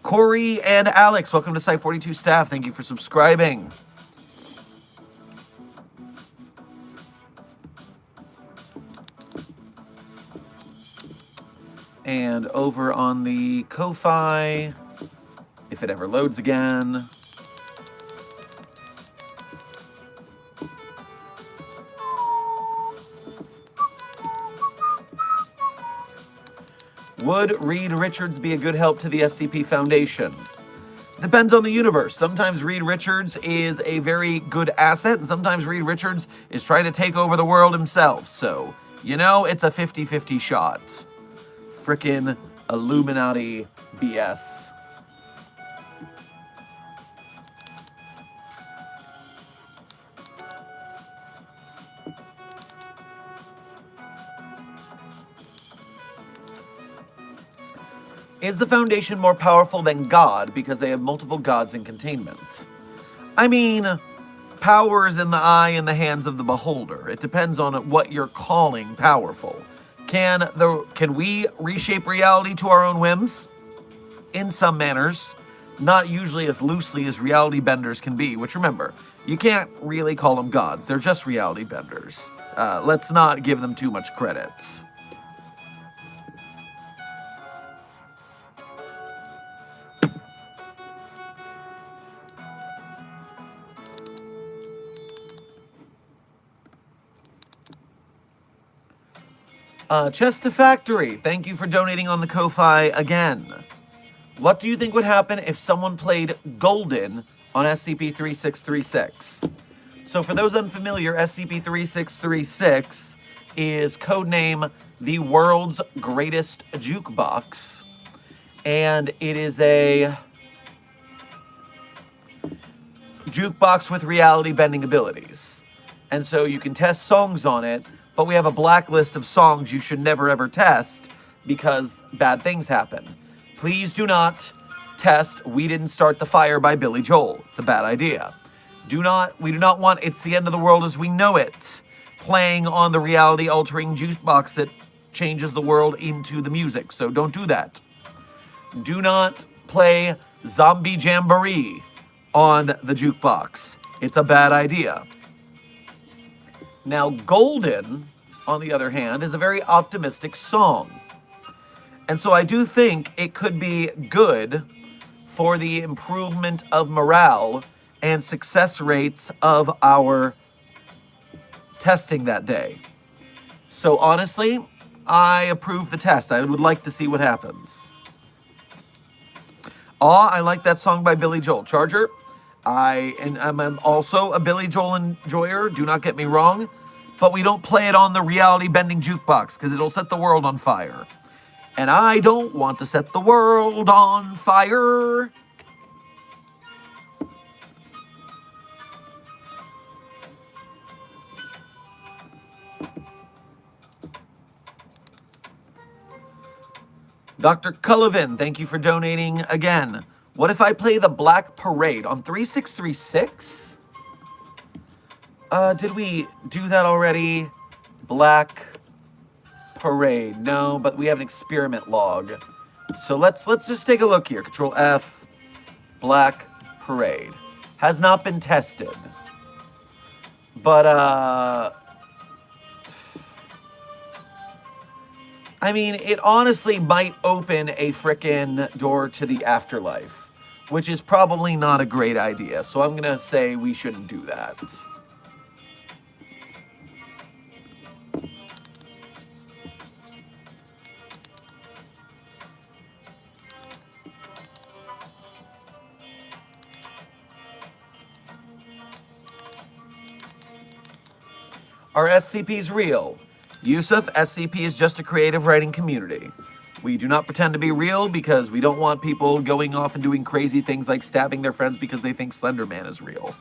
Corey and Alex, welcome to Site 42 staff. Thank you for subscribing. And over on the Ko-Fi, if it ever loads again. Would Reed Richards be a good help to the SCP Foundation? Depends on the universe. Sometimes Reed Richards is a very good asset, and sometimes Reed Richards is trying to take over the world himself. So, you know, it's a 50-50 shot. Frickin' Illuminati BS. Is the Foundation more powerful than God because they have multiple gods in containment? I mean, power is in the eye and the hands of the beholder. It depends on what you're calling powerful. Can we reshape reality to our own whims? In some manners. Not usually as loosely as reality benders can be, which remember, you can't really call them gods. They're just reality benders. Let's not give them too much credit. Chester Factory, thank you for donating on the Ko-Fi again. What do you think would happen if someone played Golden on SCP-3636? So for those unfamiliar, SCP-3636 is codename the world's greatest jukebox. And it is a jukebox with reality bending abilities. And so you can test songs on it, but we have a blacklist of songs you should never ever test because bad things happen. Please do not test We Didn't Start the Fire by Billy Joel. It's a bad idea. We do not want It's the End of the World as We Know It playing on the reality altering jukebox that changes the world into the music. So don't do that. Do not play Zombie Jamboree on the jukebox. It's a bad idea. Now, Golden, on the other hand, is a very optimistic song. And so I do think it could be good for the improvement of morale and success rates of our testing that day. So honestly, I approve the test. I would like to see what happens. I like that song by Billy Joel. Charger, I'm also a Billy Joel enjoyer, do not get me wrong, but we don't play it on the reality-bending jukebox because it'll set the world on fire. And I don't want to set the world on fire. Dr. Cullivan, thank you for donating again. What if I play the Black Parade on 3636? Did we do that already? Black Parade. No, but we have an experiment log. So let's just take a look here. Control F. Black Parade. Has not been tested. But, I mean, it honestly might open a frickin' door to the afterlife, which is probably not a great idea. So I'm gonna say we shouldn't do that. Are SCPs real? Yusuf, SCP is just a creative writing community. We do not pretend to be real because we don't want people going off and doing crazy things like stabbing their friends because they think Slender Man is real.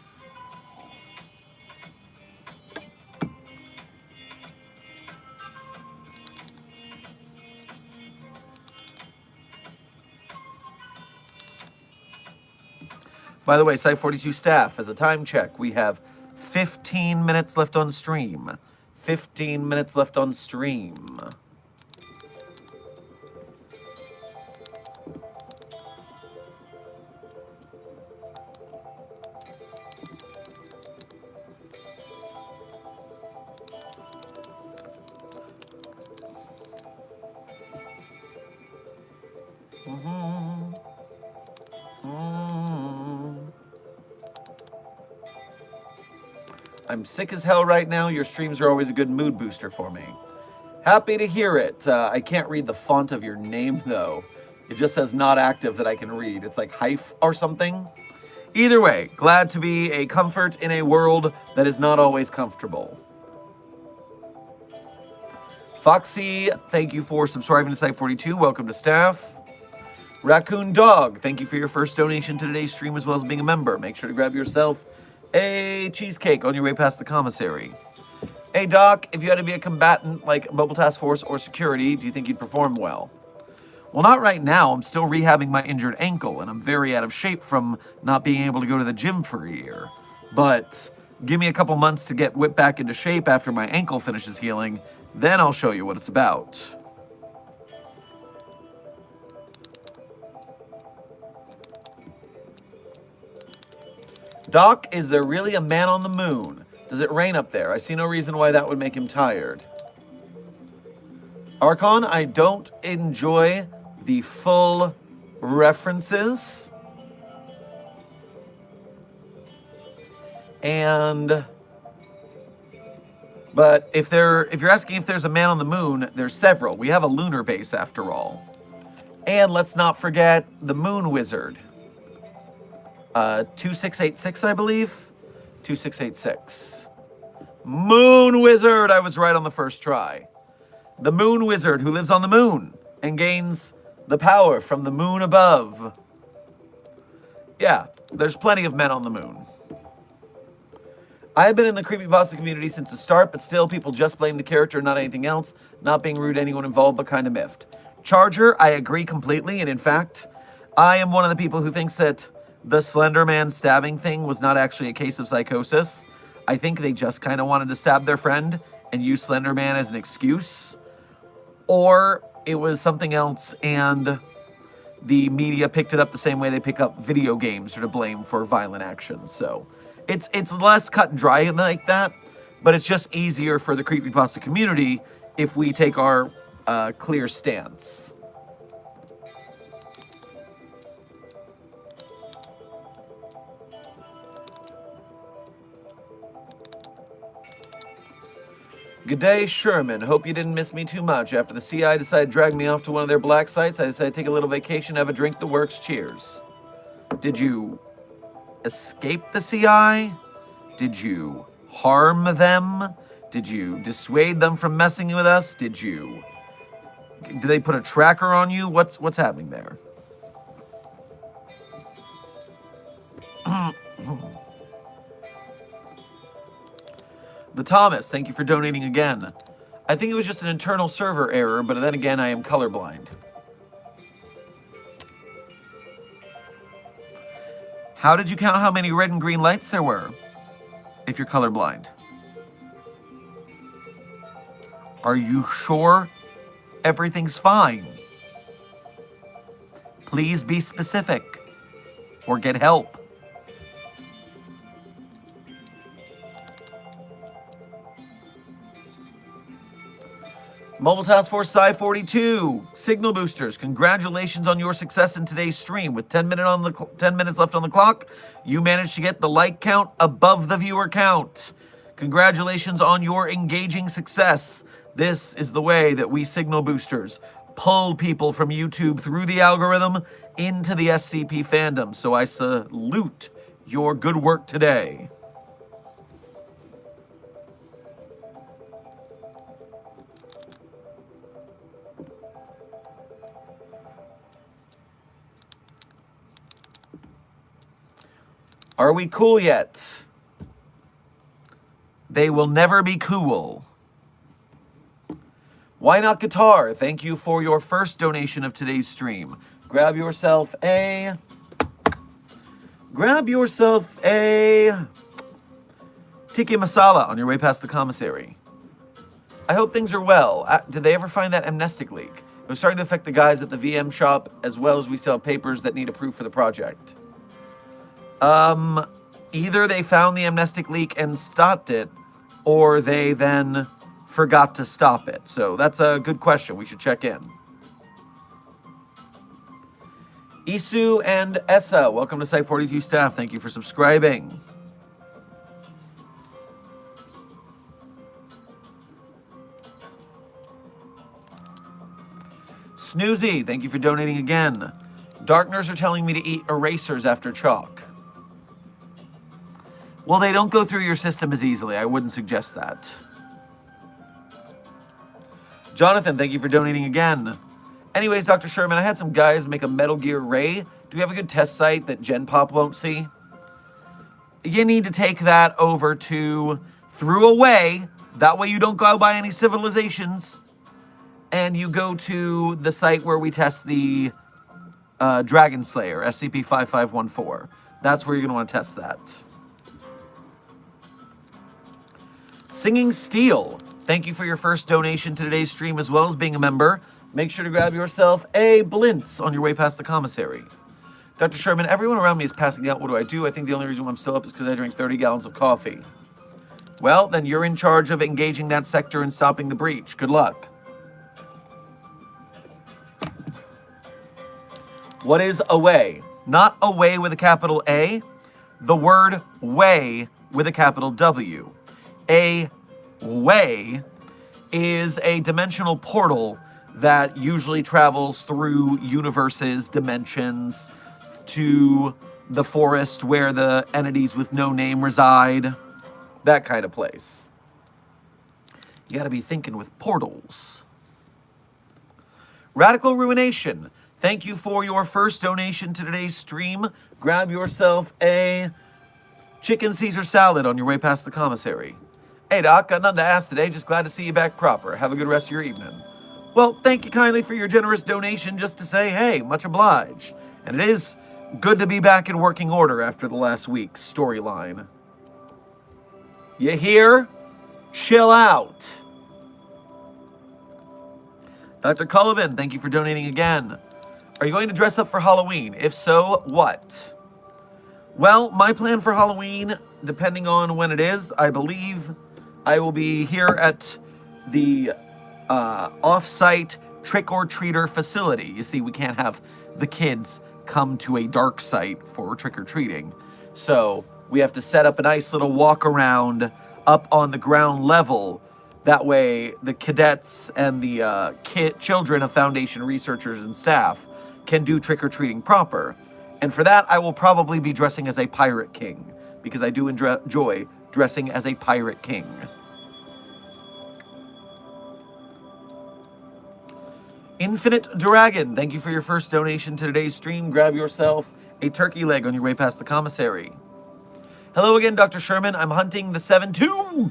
By the way, Site 42 staff, as a time check, we have 15 minutes left on stream. 15 minutes left on stream. I'm sick as hell right now. Your streams are always a good mood booster for me. Happy to hear it. I can't read the font of your name, though. It just says not active that I can read. It's like hyph or something. Either way, glad to be a comfort in a world that is not always comfortable. Foxy, thank you for subscribing to Site 42. Welcome to staff. Raccoon Dog, thank you for your first donation to today's stream as well as being a member. Make sure to grab yourself a cheesecake on your way past the commissary. Hey Doc, if you had to be a combatant like Mobile Task Force or security, do you think you'd perform well? Well, not right now. I'm still rehabbing my injured ankle, and I'm very out of shape from not being able to go to the gym for a year. But give me a couple months to get whipped back into shape after my ankle finishes healing, then I'll show you what it's about. Doc, is there really a man on the moon? Does it rain up there? I see no reason why that would make him tired. Archon, I don't enjoy the full references. But if you're asking if there's a man on the moon, there's several. We have a lunar base after all. And let's not forget the Moon Wizard. 2686, I believe. 2686. Moon Wizard! I was right on the first try. The Moon Wizard who lives on the moon and gains the power from the moon above. Yeah, there's plenty of men on the moon. I've been in the creepypasta community since the start, but still people just blame the character, not anything else. Not being rude to anyone involved, but kind of miffed. Charger, I agree completely, and in fact, I am one of the people who thinks that the Slender Man stabbing thing was not actually a case of psychosis. I think they just kind of wanted to stab their friend and use Slender Man as an excuse. Or it was something else and the media picked it up the same way they pick up video games or to blame for violent actions. So it's less cut and dry like that, but it's just easier for the creepypasta community if we take our clear stance. Good day, Sherman. Hope you didn't miss me too much. After the CI decided to drag me off to one of their black sites, I decided to take a little vacation, have a drink, the works. Cheers. Did you escape the CI? Did you harm them? Did you dissuade them from messing with us? Did they put a tracker on you? What's happening there? The Thomas, thank you for donating again. I think it was just an internal server error, but then again, I am colorblind. How did you count how many red and green lights there were, if you're colorblind? Are you sure everything's fine? Please be specific, or get help. Mobile Task Force Psi 42, Signal Boosters, congratulations on your success in today's stream. With 10 minutes left on the clock, you managed to get the like count above the viewer count. Congratulations on your engaging success. This is the way that we Signal Boosters pull people from YouTube through the algorithm into the SCP fandom. So I salute your good work today. Are we cool yet? They will never be cool. Why Not Guitar? Thank you for your first donation of today's stream. Grab yourself a Grab yourself a tikka masala on your way past the commissary. I hope things are well. Did they ever find that amnestic leak? It was starting to affect the guys at the VM shop, as well as we still have papers that need approved for the project. Either they found the amnestic leak and stopped it, or they then forgot to stop it. So that's a good question. We should check in. Isu and Essa, welcome to Site 42 staff. Thank you for subscribing. Snoozy, thank you for donating again. Darkners are telling me to eat erasers after chalk. Well, they don't go through your system as easily. I wouldn't suggest that. Jonathan, thank you for donating again. Anyways, Dr. Sherman, I had some guys make a Metal Gear Ray. Do we have a good test site that Gen Pop won't see? You need to take that over to Through Away. That way you don't go by any civilizations. And you go to the site where we test the Dragon Slayer, SCP-5514. That's where you're going to want to test that. Singing Steel, thank you for your first donation to today's stream, as well as being a member. Make sure to grab yourself a Blintz on your way past the commissary. Dr. Sherman, everyone around me is passing out. What do I do? I think the only reason I'm still up is because I drank 30 gallons of coffee. Well, then you're in charge of engaging that sector and stopping the breach. Good luck. What is away? Not away with a capital A. The word way with a capital W. A way is a dimensional portal that usually travels through universes, dimensions, to the forest where the entities with no name reside. That kind of place. You gotta be thinking with portals. Radical Ruination, thank you for your first donation to today's stream. Grab yourself a chicken Caesar salad on your way past the commissary. Hey Doc, got nothing to ask today, just glad to see you back proper. Have a good rest of your evening. Well, thank you kindly for your generous donation, just to say, hey, much obliged. And it is good to be back in working order after the last week's storyline. You hear? Chill out. Dr. Cullivan, thank you for donating again. Are you going to dress up for Halloween? If so, what? Well, my plan for Halloween, depending on when it is, I believe I will be here at the off-site trick-or-treater facility. You see, we can't have the kids come to a dark site for trick-or-treating. So we have to set up a nice little walk-around up on the ground level. That way, the cadets and the children of Foundation researchers and staff can do trick-or-treating proper. And for that, I will probably be dressing as a pirate king, because I do enjoy dressing as a pirate king. Infinite Dragon, thank you for your first donation to today's stream. Grab yourself a turkey leg on your way past the commissary. Hello again, Dr. Sherman. I'm hunting the 7-2.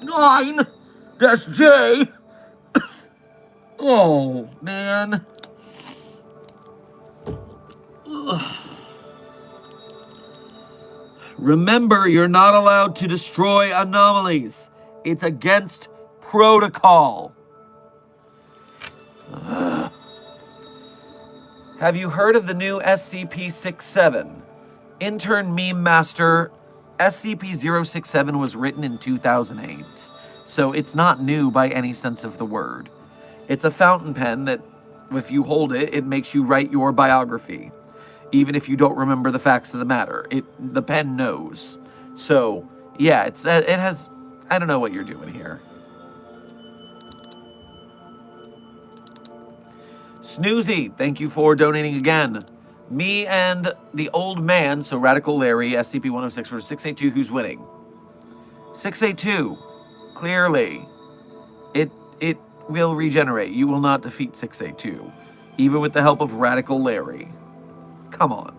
9. That's J. Oh, man. Ugh. Remember, you're not allowed to destroy anomalies. It's against protocol. Ugh. Have you heard of the new SCP-67? Intern Meme Master, SCP-067 was written in 2008, so it's not new by any sense of the word. It's a fountain pen that, if you hold it, it makes you write your biography. Even if you don't remember the facts of the matter, the pen knows. So, yeah, it has, I don't know what you're doing here. Snoozy, thank you for donating again. Me and the old man, so Radical Larry, SCP-106 for 682, who's winning? 682, clearly. It will regenerate. You will not defeat 682, even with the help of Radical Larry. Come on.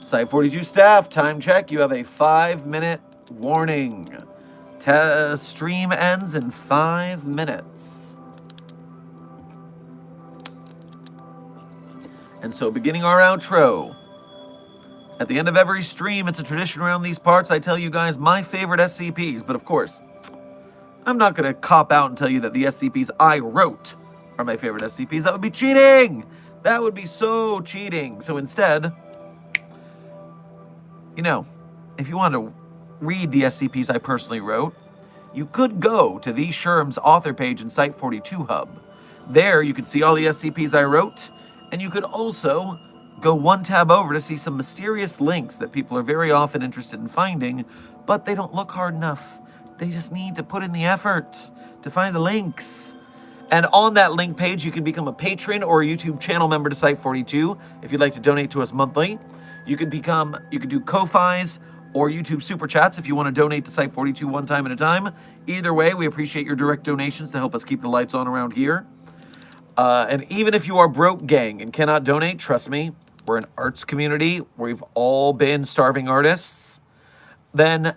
Site 42 staff, time check. You have a 5-minute warning. Stream ends in 5 minutes. And so beginning our outro, at the end of every stream, it's a tradition around these parts, I tell you guys my favorite SCPs, but of course, I'm not going to cop out and tell you that the SCPs I wrote are my favorite SCPs. That would be cheating! That would be so cheating. So instead, you know, if you want to read the SCPs I personally wrote, you could go to the Sherm's author page in Site 42 Hub. There you could see all the SCPs I wrote, and you could also go one tab over to see some mysterious links that people are very often interested in finding, but they don't look hard enough. They just need to put in the effort to find the links. And on that link page, you can become a patron or a YouTube channel member to Site 42 if you'd like to donate to us monthly. You could do Ko-Fis or YouTube Super Chats if you want to donate to Site 42 one time at a time. Either way, we appreciate your direct donations to help us keep the lights on around here. And even if you are broke, gang, and cannot donate, trust me, we're an arts community. We've all been starving artists. Then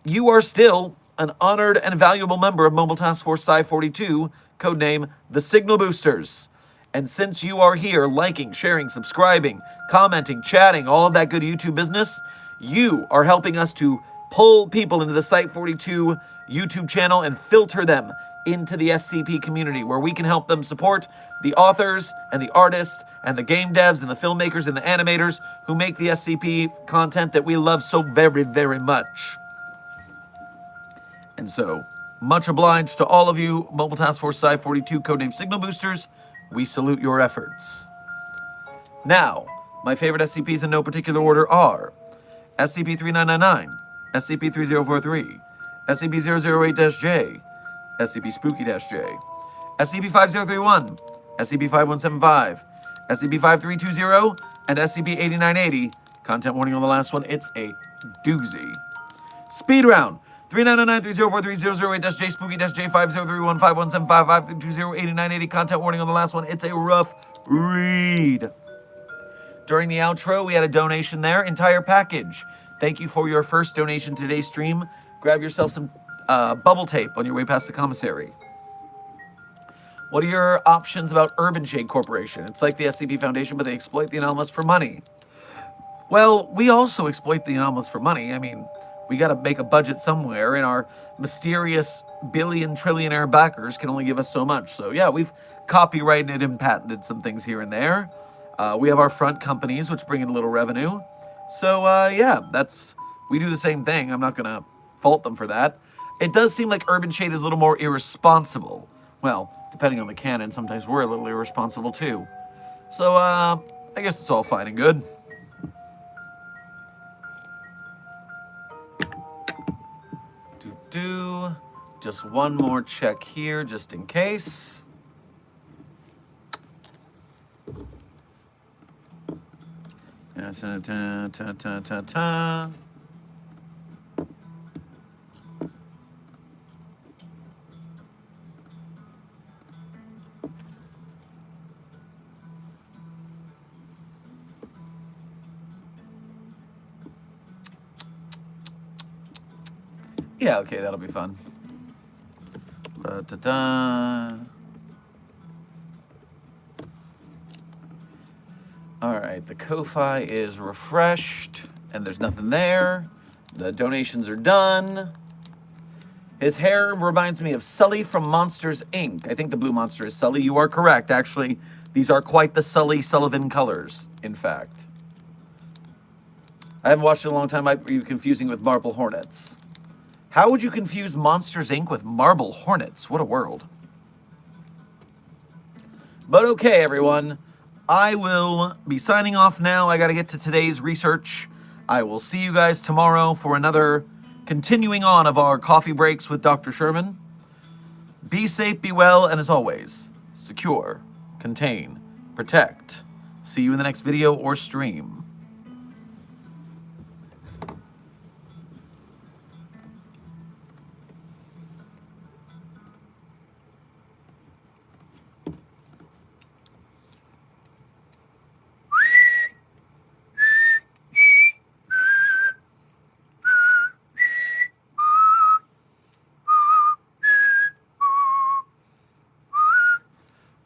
you are still an honored and valuable member of Mobile Task Force Sci 42, codename the Signal Boosters. And since you are here liking, sharing, subscribing, commenting, chatting, all of that good YouTube business, you are helping us to pull people into the Site 42 YouTube channel and filter them into the SCP community, where we can help them support the authors and the artists and the game devs and the filmmakers and the animators who make the SCP content that we love so very, very much. And so, much obliged to all of you, Mobile Task Force Sci 42, codename Signal Boosters. We salute your efforts. Now, my favorite SCPs in no particular order are SCP-3999, SCP-3043, SCP-008-J, SCP-Spooky-J, SCP-5031, SCP-5175, SCP-5320, and SCP-8980. Content warning on the last one, it's a doozy. Speed round. 3999-3043-008-J, Spooky-J, 5031, 5175, 5320, 8980. Content warning on the last one, it's a rough read. During the outro, we had a donation there, entire package. Thank you for your first donation to today's stream. Grab yourself some bubble tape on your way past the commissary. What are your options about Urban Shade Corporation? It's like the SCP Foundation, but they exploit the Anomalous for money. Well, we also exploit the Anomalous for money. I mean, we got to make a budget somewhere, and our mysterious billion-trillionaire backers can only give us so much. So yeah, we've copyrighted and patented some things here and there. We have our front companies, which bring in a little revenue. So yeah, we do the same thing. I'm not going to fault them for that. It does seem like Urban Shade is a little more irresponsible. Well, depending on the canon, sometimes we're a little irresponsible too. So I guess it's all fine and good. Just one more check here, just in case. Yeah, okay, that'll be fun. Alright, the Ko-Fi is refreshed, and there's nothing there. The donations are done. His hair reminds me of Sully from Monsters, Inc. I think the blue monster is Sully. You are correct, actually. These are quite the Sully Sullivan colors, in fact. I haven't watched it in a long time. Might be confusing with Marble Hornets. How would you confuse Monsters, Inc. with Marble Hornets? What a world. But okay, everyone. I will be signing off now. I got to get to today's research. I will see you guys tomorrow for another continuing on of our coffee breaks with Dr. Sherman. Be safe, be well, and as always, secure, contain, protect. See you in the next video or stream.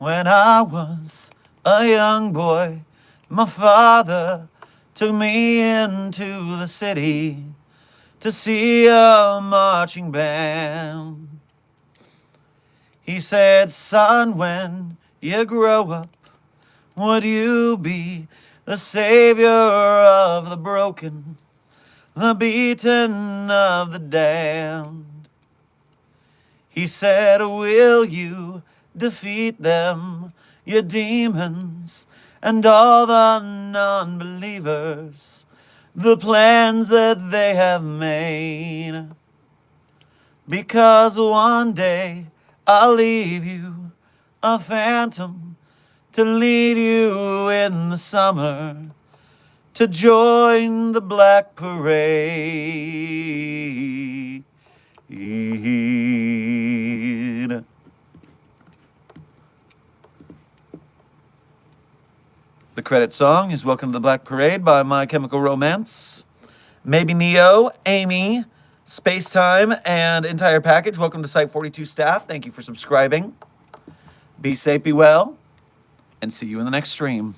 When I was a young boy, My father took me into the city to see a marching band. He said, son, when you grow up, would you be the savior of the broken, the beaten of the damned? He said, will you defeat them, your demons, and all the non-believers, the plans that they have made? Because one day I'll leave you a phantom to lead you in the summer to join the Black Parade. The credit song is Welcome to the Black Parade by My Chemical Romance. Maybe Neo, Amy, Spacetime, and entire package. Welcome to Site 42 staff. Thank you for subscribing. Be safe, be well, and see you in the next stream.